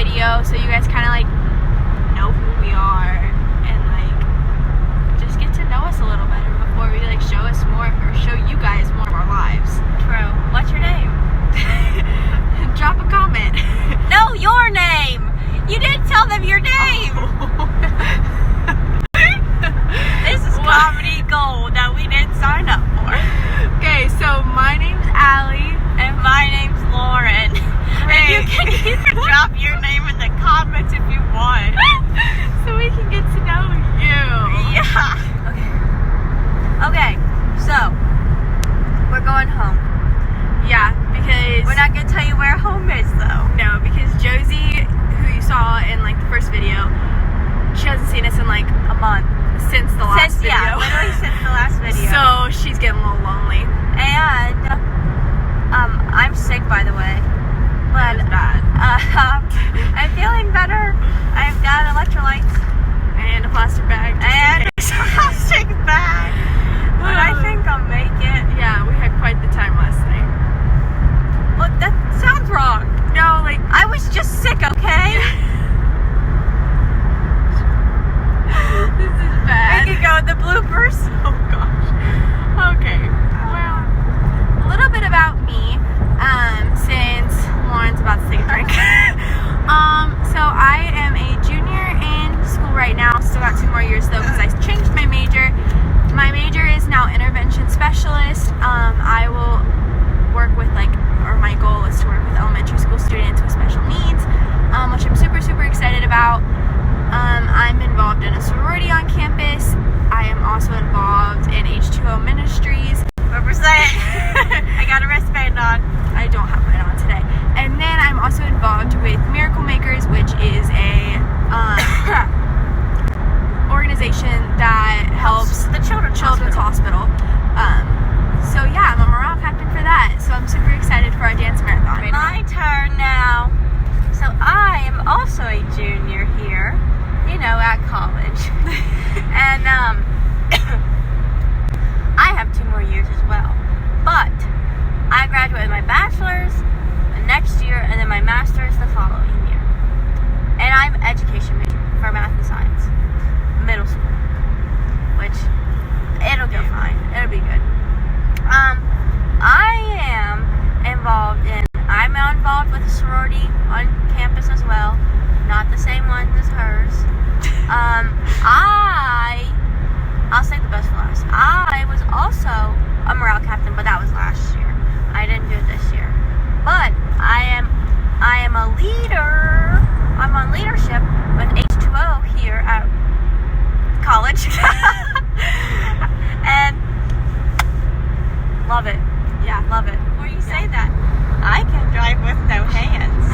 video so you guys kind of like know who we are and like just get to know us a little better before we like show us more or show you guys more of our lives. True. What's your name? Drop a comment. No, your name. You didn't tell them your name. This is comedy gold that we didn't sign up for. Okay, so my name's Allie. And my name's Lauren. And you can either drop your name in the comments if you want. So we can get to know you. Yeah. Okay, so we're going home. Yeah, because We're not going to tell you where home is, though. no, because Josie, who you saw in like the first video, she hasn't seen us in like A month. since the last video. Yeah, literally since the last video. So she's getting a little lonely. And I'm sick, by the way. But That was bad. I'm feeling better. I've got electrolytes And a plastic bag. just in and case. a plastic bag. But I think I'll make it. Yeah, we had quite the time last night. Look, that sounds wrong. No, like I was just sick, okay? this is We bad. could go with the bloopers. Oh gosh. Okay. Well, a little bit about me. Since Lauren's about to take a drink. So I am a junior in school right now. Still got 2 more years though because I changed my major. My major is now intervention specialist. I will work with my goal is to work with elementary school students with special needs, which I'm super, super excited about. I'm involved in a sorority on campus. I am also involved in H2O Ministries. Represent. I got a wristband on. I don't have mine on today. And then I'm also involved with Miracle Makers, which is a organization that helps The children's hospital. So yeah, I'm a morale captain for that. So I'm super excited for our dance marathon. My turn now. So I am also a junior here, at college. And I have 2 more years as well. But I graduate with my bachelor's next year and then my master's the following year. And I'm education major for math and science. Middle school. Which it'll go fine. It'll be good. I'm involved with a sorority on campus as well. Not the same one as hers. I'll save the best for last. I was also a morale captain, but that was last year. I didn't do it this year. But I am a leader. I'm on leadership with H2O here at college. And love it. Yeah, love it. Before you say that, I can drive with no hands.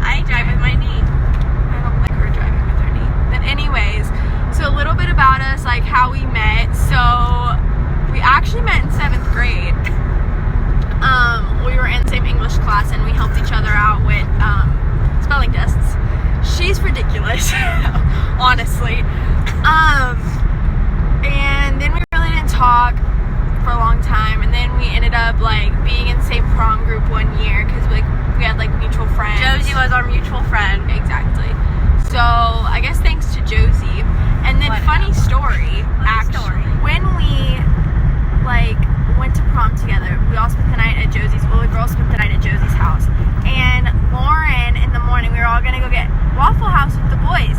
I drive with my knee. I don't like her driving with her knee. But anyways, so a little bit about us, like how we met. So we actually met in 7th grade. We were in the same English class and we helped each other out with spelling tests. She's ridiculous, honestly. And then we really didn't talk for a long time, and then we ended up being in the same prom group one year because we had mutual friends. Josie was our mutual friend. Exactly. So I guess thanks to Josie. And then funny story, actually, when we went to prom together, we all spent the night at Josie's. Well, the girls spent the night at Josie's house. And Lauren, in the morning, we were all gonna go get Waffle House with the boys.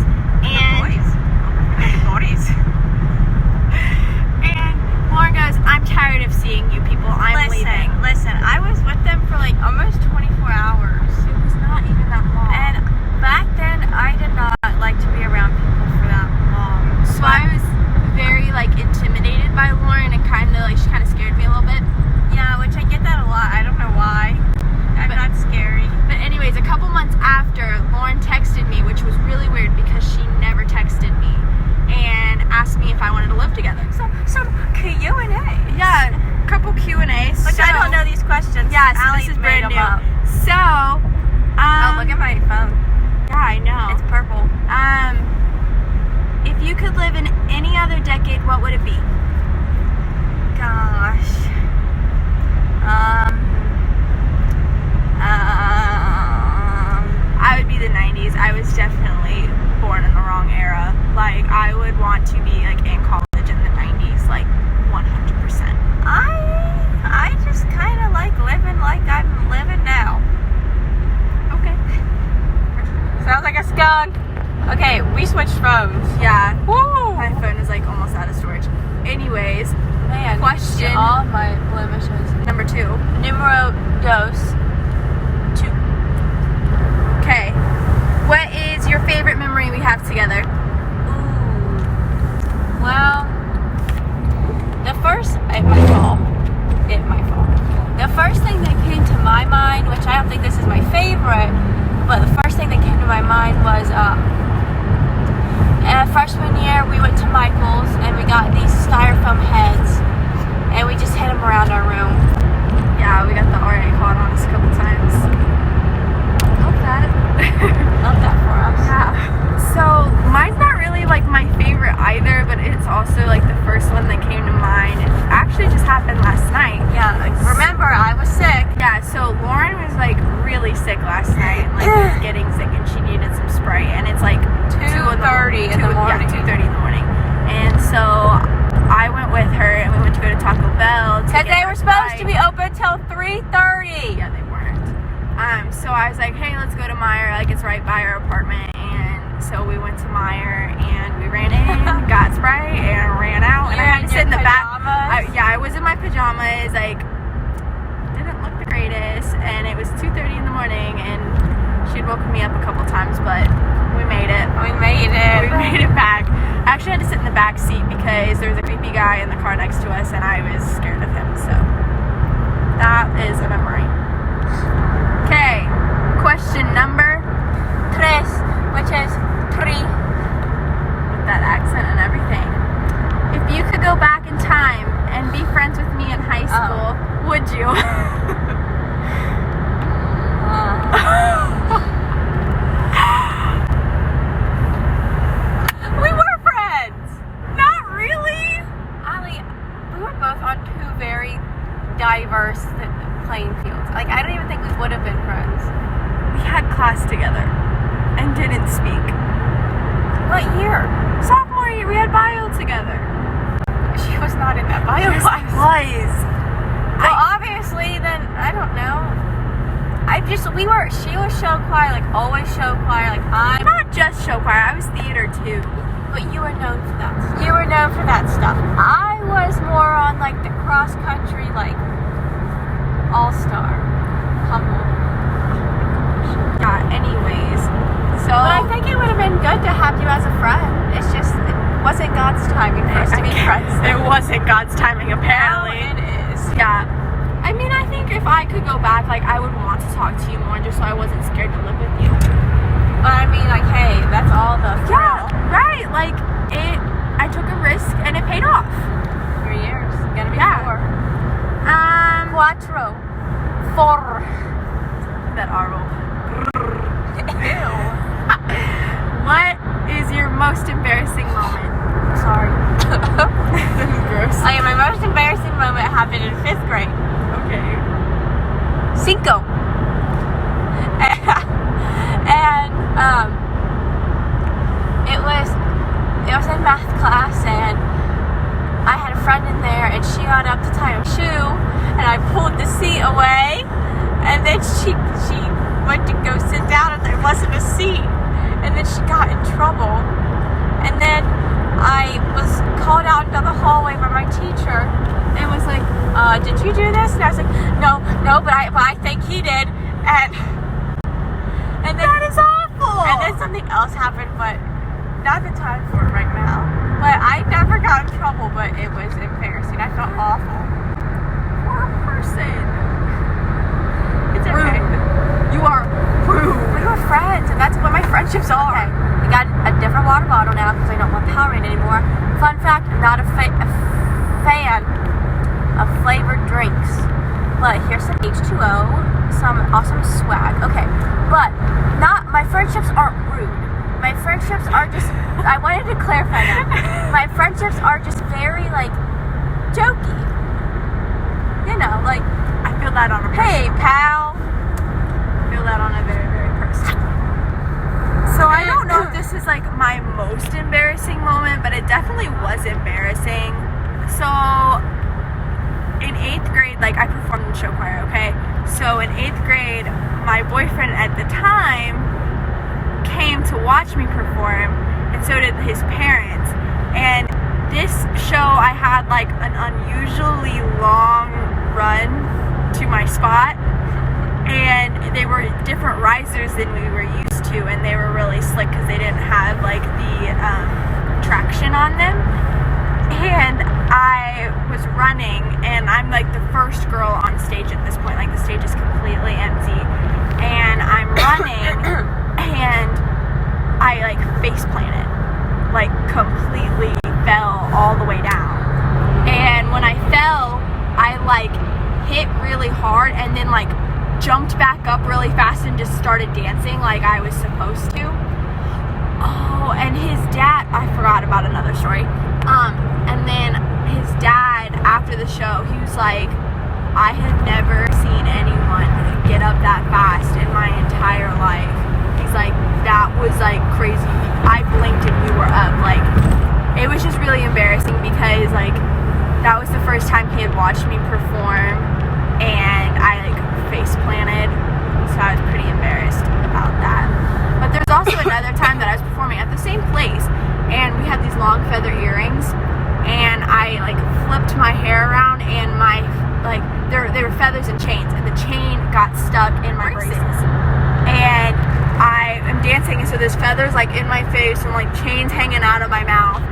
Boys. And Lauren goes, "I'm tired of seeing you people. I'm leaving." Listen, I was with them for almost 24 hours. It was not even that long. And back then, I did not like to be around people for that long. So I was very intimidated by Lauren and she kind of scared me a little bit. Yeah, which I get that a lot. I don't know why. I'm not scary. But anyways, a couple months after, Lauren texted me, which was really weird because she never texted me, and asked me if I wanted to live together. Some Q&A. Yeah, a couple Q&As. Which I don't know these questions. Yeah, so Allie's this is made brand them new. up. So, Oh, look at my phone. yeah, I know. It's purple. If you could live in any other decade, what would it be? Gosh. down. Okay, we switched phones. Yeah. Woo! My phone is like almost out of storage. Anyways, Man, question all my blemishes. number 2. Numero dos. 2. Okay. What is your favorite memory we have together? Ooh. Well, the first, it might fall. The first thing that came to my mind, which I don't think this is my favorite, but the first thing that came to my mind was freshman year we went to Michael's and we got these styrofoam heads and we just hid them around our room. Yeah, we got the RA caught on us a couple times. Love that. Love that for us. Yeah. So mine's not really like my favorite either, but it's also like the first one that came to mind. It actually just happened last night. Yeah, remember I was sick. Yeah, so Lauren was like really sick last night, like was getting sick, and she needed some spray. And it's like 2:30 in the morning. Yeah, 2:30 in the morning. And so I went with her, and we went to go to Taco Bell. Because they were supposed to be open till 3:30. Yeah, they weren't. So I was like, hey, let's go to Meijer. Like, it's right by our apartment. And so we went to Meijer, and we ran in, got spray, and ran out. And I had to sit in the back. I was in my pajamas. Like, didn't look the greatest. And it was 2:30 in the morning, and she'd woken me up a couple times, but we made it. We made it. We made it back. I actually had to sit in the back seat because there was a creepy guy in the car next to us, and I was scared of him. So that is a memory. Okay, question number 3, which is 3. with that accent and everything. If you could go back in time and be friends with me in high school, would you? We were friends. Not really. Ali, we were both on 2 very diverse playing fields. Like, I don't even think we would have been friends. We had class together and didn't speak. What year? Sophomore year, we had bio together. She was not in that bio Yes, class. I was. Well, obviously, then, I don't know. She was show choir, like, always show choir, like, Not just show choir, I was theater too. but you were known for that. You were known for that stuff. I was more on, like, the cross-country, like, all-star. Humble. Yeah, anyways. So But I think it would have been good to have you as a friend. It's just, it wasn't God's timing for us to be friends. It wasn't God's timing, apparently. Now it is. Yeah. I mean, I think if I could go back, like, I would want to talk to you more just so I wasn't scared to live with you. But I mean, like, hey, that's all the thrill. Yeah, right. Like, I took a risk and it paid off. 3 years. Gonna be Yeah. 4. 4. 4. That R roll. Ew. What is your most embarrassing moment? Sorry. This is gross. Okay, my most embarrassing moment happened in 5th grade. Okay. 5. And it was in math class, and I had a friend in there, and she got up to tie her shoe, and I pulled the seat away, and then she went to go sit down, and there wasn't a seat, and then she got in trouble, and then I was called out into the hallway by my teacher, and was like, did you do this? And I was like, no, but I think he did, and then That is awful. and then something else happened, but not the time for it right now. But I never got in trouble, but it was embarrassing. I felt awful. Poor person. It's okay. You are rude. We were friends, and that's what my friendships are. Okay. We got a different water bottle now because I don't want Powerade anymore. Fun fact, I'm not a fan of flavored drinks. But here's some H2O, some awesome swag. Okay, but my friendships aren't rude. My friendships are just, I wanted to clarify that. My friendships are just very, like, jokey. You know, like, I feel that on a hey, pal. I feel that on a very, very personal. So I don't know if this is like my most embarrassing moment, but it definitely was embarrassing. So in 8th grade, like, I performed in show choir, okay? So in 8th grade, my boyfriend at the time came to watch me perform, and so did his parents. And this show, I had like an unusually long run to my spot, and they were different risers than we were used to, and they were really slick because they didn't have like the traction on them. And I was running, and I'm like the first girl on stage at this point. Like the stage is completely empty, and I'm running, and I like face planted, like completely fell all the way down. And when I fell, I like hit really hard, and then like jumped back up really fast and just started dancing like I was supposed to. Oh, and his dad, I forgot about another story. And then his dad, after the show, he was like, I have never seen anyone get up that fast in my entire life. He's like, that was like crazy. I blinked and we were up. Like, it was just really embarrassing because like that was the first time he had watched me perform, and I like face planted, so I was pretty embarrassed about that. But there's also another time that I was performing at the same place, and we had these long feather earrings, and I like flipped my hair around, and my like they were feathers and chains, and the chain got stuck in my braces. And I am dancing, and so there's feathers like in my face and like chains hanging out of my mouth,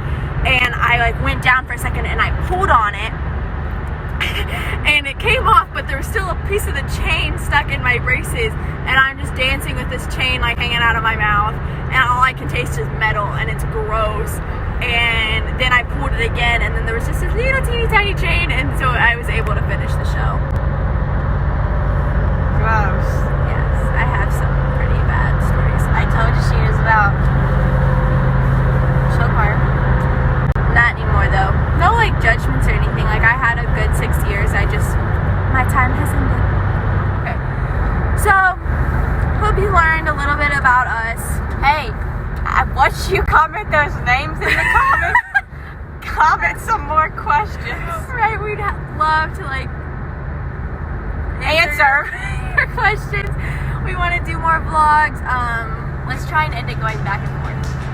and I like went down for a second and I pulled on it and it came off, but there was still a piece of the chain stuck in my braces, and I'm just dancing with this chain like hanging out of my mouth, and all I can taste is metal, and it's gross. And then I pulled it again, and then there was just a little teeny tiny chain, and so I was able to finish the show. Gross. Yes, I have some pretty bad stories. I told you she was about show choir. Not anymore though. No like judgments or anything. Like I had a good 6 years. My time has ended. Okay. So, hope you learned a little bit about us. Hey, once you comment those names in the comments, comment some more questions. Right, we'd love to like Answer your questions. We want to do more vlogs. Let's try and end it going back and forth.